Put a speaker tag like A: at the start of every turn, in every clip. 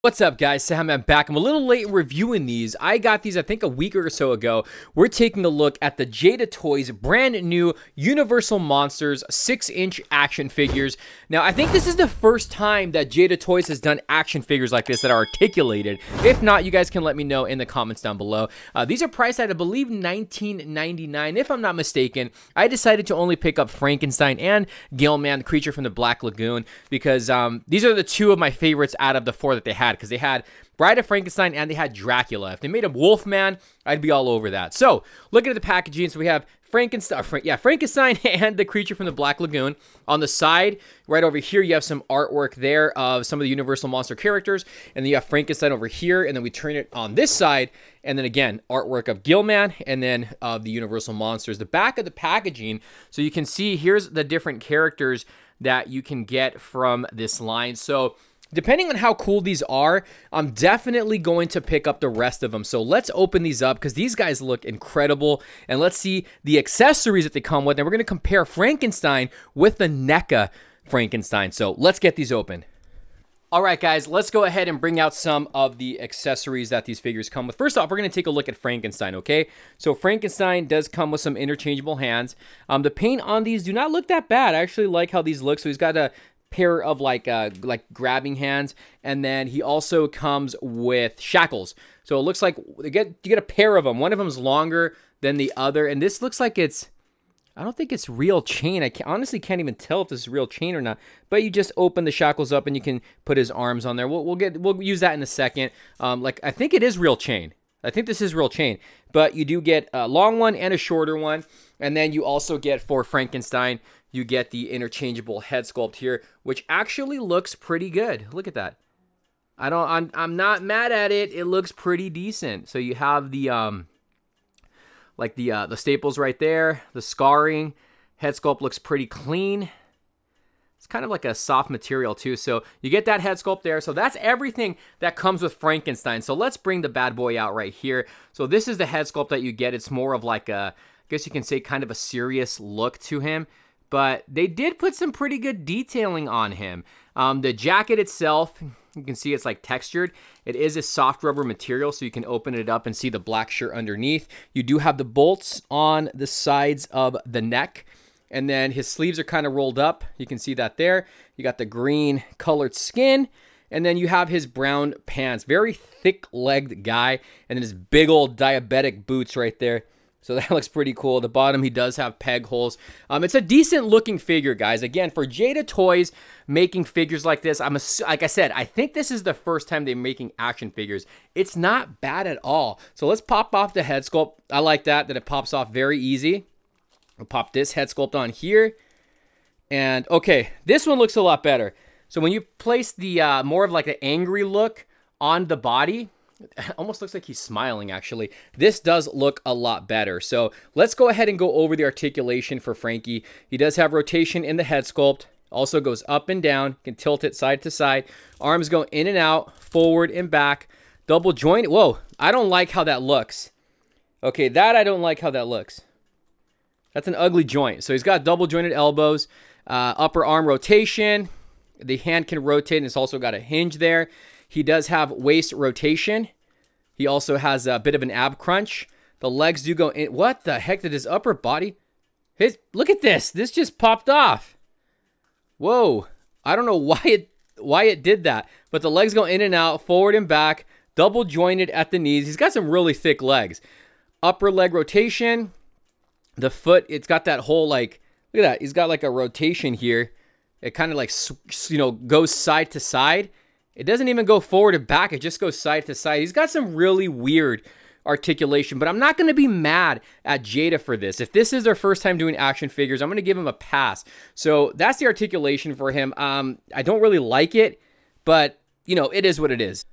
A: What's up, guys? Cejaman back. I'm a little late in reviewing these. I got these, I think, a week or so ago. We're taking a look at the Jada Toys brand new Universal Monsters 6-inch action figures. Now, I think this is the first time that Jada Toys has done action figures like this that are articulated. If not, you guys can let me know in the comments down below. These are priced at, I believe, $19.99, if I'm not mistaken. I decided to only pick up Frankenstein and Gilman, the creature from the Black Lagoon, because these are the two of my favorites out of the four that they had. Because they had Bride of Frankenstein and they had Dracula. If they made a Wolfman, I'd be all over that. So, looking at the packaging, so we have Frankenstein and the creature from the Black Lagoon. On the side, right over here, you have some artwork there of some of the Universal Monster characters. And then you have Frankenstein over here, and then we turn it on this side. And then again, artwork of Gilman, and then of the Universal Monsters. The back of the packaging, so you can see, here's the different characters that you can get from this line. So, depending on how cool these are, I'm definitely going to pick up the rest of them. So let's open these up because these guys look incredible. And let's see the accessories that they come with. And we're going to compare Frankenstein with the NECA Frankenstein. So let's get these open. All right, guys, let's go ahead and bring out some of the accessories that these figures come with. First off, we're going to take a look at Frankenstein, okay? So Frankenstein does come with some interchangeable hands. The paint on these do not look that bad. I actually like how these look. So he's got a pair of like grabbing hands, and then he also comes with shackles. So it looks like you get a pair of them. One of them is longer than the other, and this looks like it's, I don't think it's real chain. I honestly can't even tell if this is real chain or not. But you just open the shackles up and you can put his arms on there. We'll use that in a second. I think it is real chain. I think this is real chain, but you do get a long one and a shorter one, and then you also get, for Frankenstein, you get the interchangeable head sculpt here, which actually looks pretty good. Look at that. I'm not mad at it. It looks pretty decent. So you have the the staples right there, the scarring. Head sculpt looks pretty clean. It's kind of like a soft material too. So you get that head sculpt there. So that's everything that comes with Frankenstein. So let's bring the bad boy out right here. So this is the head sculpt that you get. It's more of like a, I guess you can say, kind of a serious look to him. But they did put some pretty good detailing on him. The jacket itself, you can see it's like textured. It is a soft rubber material, so you can open it up and see the black shirt underneath. You do have the bolts on the sides of the neck. And then his sleeves are kind of rolled up. You can see that there. You got the green colored skin. And then you have his brown pants. Very thick-legged guy. And then his big old diabetic boots right there. So that looks pretty cool. At the bottom, he does have peg holes. It's a decent-looking figure, guys. Again, for Jada Toys making figures like this, like I said, I think this is the first time they're making action figures. It's not bad at all. So let's pop off the head sculpt. I like that it pops off very easy. We'll pop this head sculpt on here. And, okay, this one looks a lot better. So when you place the more of like an angry look on the body, it almost looks like he's smiling, actually. This does look a lot better. So let's go ahead and go over the articulation for Frankie. He does have rotation in the head sculpt. Also goes up and down. You can tilt it side to side. Arms go in and out, forward and back. Double joint. Whoa, I don't like how that looks. Okay, I don't like how that looks. That's an ugly joint. So he's got double jointed elbows. Upper arm rotation. The hand can rotate, and it's also got a hinge there. He does have waist rotation. He also has a bit of an ab crunch. The legs do go in. What the heck did his upper body? Look at this. This just popped off. Whoa. I don't know why it did that. But the legs go in and out, forward and back, double jointed at the knees. He's got some really thick legs. Upper leg rotation. The foot, it's got that whole, like, look at that. He's got like a rotation here. It kind of like, goes side to side. It doesn't even go forward and back. It just goes side to side. He's got some really weird articulation, but I'm not going to be mad at Jada for this. If this is their first time doing action figures, I'm going to give him a pass. So that's the articulation for him. I don't really like it, but, it is what it is.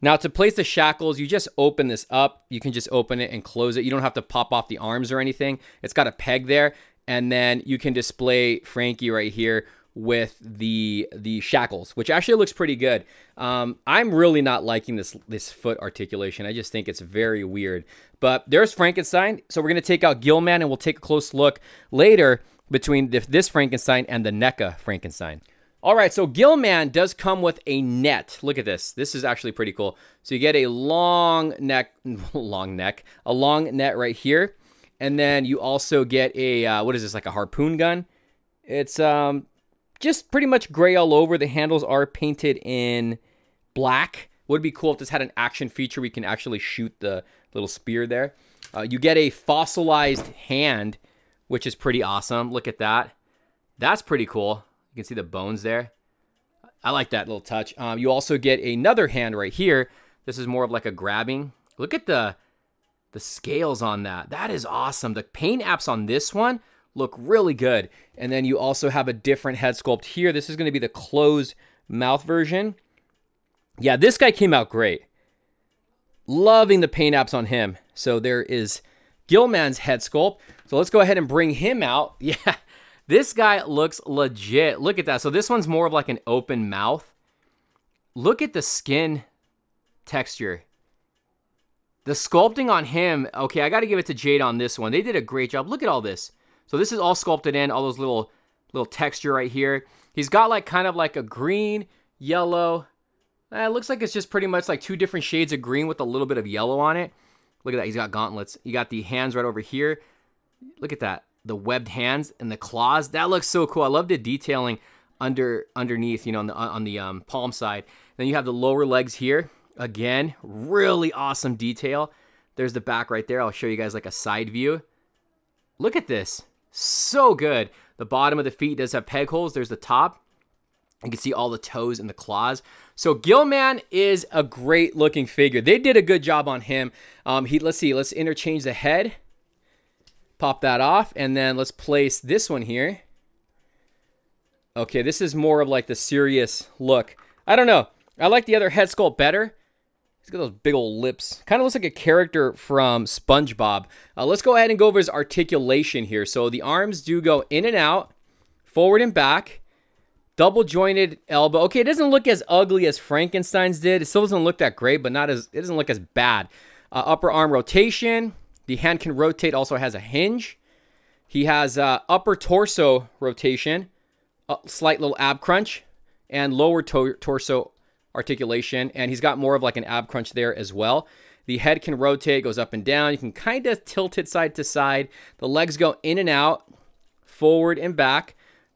A: Now, to place the shackles, you just open this up. You can just open it and close it. You don't have to pop off the arms or anything. It's got a peg there, and then you can display Frankie right here with the shackles, which actually looks pretty good. I'm really not liking this foot articulation. I just think it's very weird. But there's Frankenstein. So we're going to take out Gilman, and we'll take a close look later between this Frankenstein and the NECA Frankenstein. All right, so Gilman does come with a net. Look at this. This is actually pretty cool. So you get a long net right here. And then you also get a, what is this, like a harpoon gun? It's just pretty much gray all over. The handles are painted in black. Would be cool if this had an action feature. We can actually shoot the little spear there. You get a fossilized hand, which is pretty awesome. Look at that. That's pretty cool. You can see the bones there. I like that little touch. You also get another hand right here. This is more of like a grabbing. Look at the scales on that. That is awesome. The paint apps on this one look really good. And then you also have a different head sculpt here. This is going to be the closed mouth version. Yeah, this guy came out great. Loving the paint apps on him. So there is Gilman's head sculpt. So let's go ahead and bring him out. Yeah, this guy looks legit. Look at that. So this one's more of like an open mouth. Look at the skin texture. The sculpting on him, okay, I got to give it to Jada on this one. They did a great job. Look at all this. So this is all sculpted in, all those little texture right here. He's got like kind of like a green, yellow. It looks like it's just pretty much like two different shades of green with a little bit of yellow on it. Look at that. He's got gauntlets. You got the hands right over here. Look at that. The webbed hands and the claws. That looks so cool. I love the detailing underneath, you know, on the palm side. Then you have the lower legs here. Again, really awesome detail. There's the back right there. I'll show you guys like a side view. Look at this. So good. The bottom of the feet does have peg holes. There's the top. You can see all the toes and the claws. So Gilman is a great looking figure. They did a good job on him. Let's see. Let's interchange the head. Pop that off. And then let's place this one here. Okay, this is more of like the serious look. I don't know. I like the other head sculpt better. He's got those big old lips. Kind of looks like a character from SpongeBob. Let's go ahead and go over his articulation here. So the arms do go in and out, forward and back, double jointed elbow. Okay, it doesn't look as ugly as Frankenstein's did. It still doesn't look that great, but it doesn't look as bad. Upper arm rotation. The hand can rotate, also has a hinge. He has upper torso rotation, a slight little ab crunch, and lower torso articulation, and he's got more of like an ab crunch there as well. The head can rotate, goes up and down. You can kind of tilt it side to side. The legs go in and out, forward and back,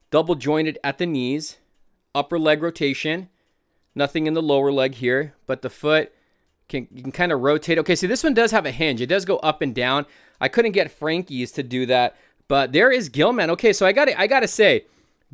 A: double jointed at the knees, upper leg rotation, nothing in the lower leg here, but the foot you can kind of rotate. Okay, so this one does have a hinge. It does go up and down. I couldn't get Frankie's to do that, but there is Gilman. Okay, so I gotta say,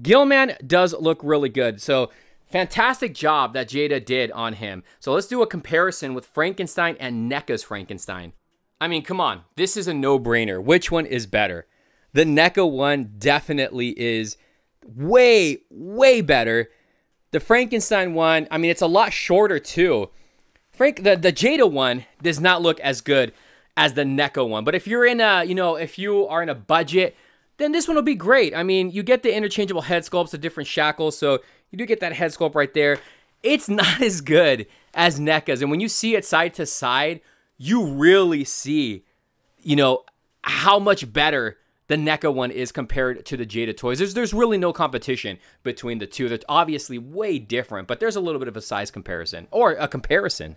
A: Gilman does look really good. So fantastic job that Jada did on him. So let's do a comparison with Frankenstein and Necas Frankenstein. I mean, come on. This is a no-brainer. Which one is better? The NECA one definitely is way, way better. The Frankenstein one, I mean, it's a lot shorter too. The Jada one does not look as good as the NECA one. But if you're in a, if you are in a budget, then this one will be great. I mean, you get the interchangeable head sculpts, the different shackles, so you do get that head sculpt right there. It's not as good as NECA's, and when you see it side to side, you really see, how much better the NECA one is compared to the Jada toys. There's really no competition between the two. They're obviously way different, but there's a little bit of a size comparison, or a comparison.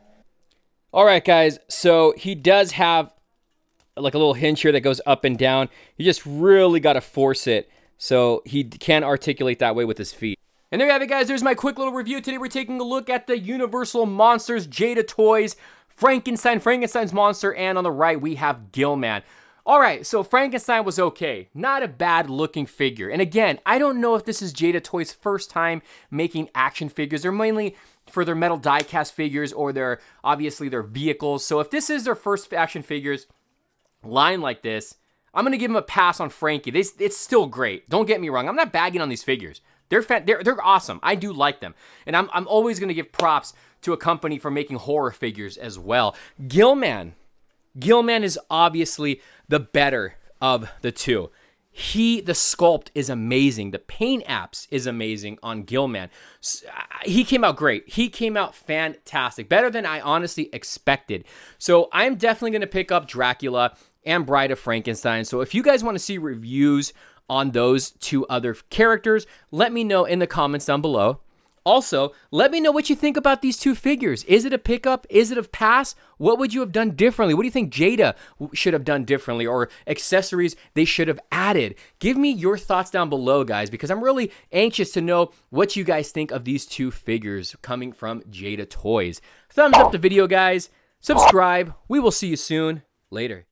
A: All right, guys, so he does have like a little hinge here that goes up and down. You just really got to force it so he can articulate that way with his feet. And there you have it, guys. There's my quick little review. Today we're taking a look at the Universal Monsters Jada toys, Frankenstein's monster, and on the right we have Gilman. All right, so Frankenstein was okay. Not a bad looking figure. And again, I don't know if this is Jada Toys' first time making action figures. They're mainly for their metal die-cast figures or obviously their vehicles. So if this is their first action figures line like this, I'm going to give them a pass on Frankie. It's still great. Don't get me wrong. I'm not bagging on these figures. They're awesome. I do like them. And I'm always going to give props to a company for making horror figures as well. Gilman is obviously the better of the two. The sculpt is amazing. The paint apps is amazing on Gilman. He came out great. He came out fantastic. Better than I honestly expected. So I'm definitely going to pick up Dracula and Bride of Frankenstein. So if you guys want to see reviews on those two other characters? Let me know in the comments down below. Also, let me know what you think about these two figures. Is it a pickup? Is it a pass? What would you have done differently? What do you think Jada should have done differently, or accessories they should have added? Give me your thoughts down below, guys, because I'm really anxious to know what you guys think of these two figures coming from Jada Toys. Thumbs up the video, guys. Subscribe. We will see you soon. Later.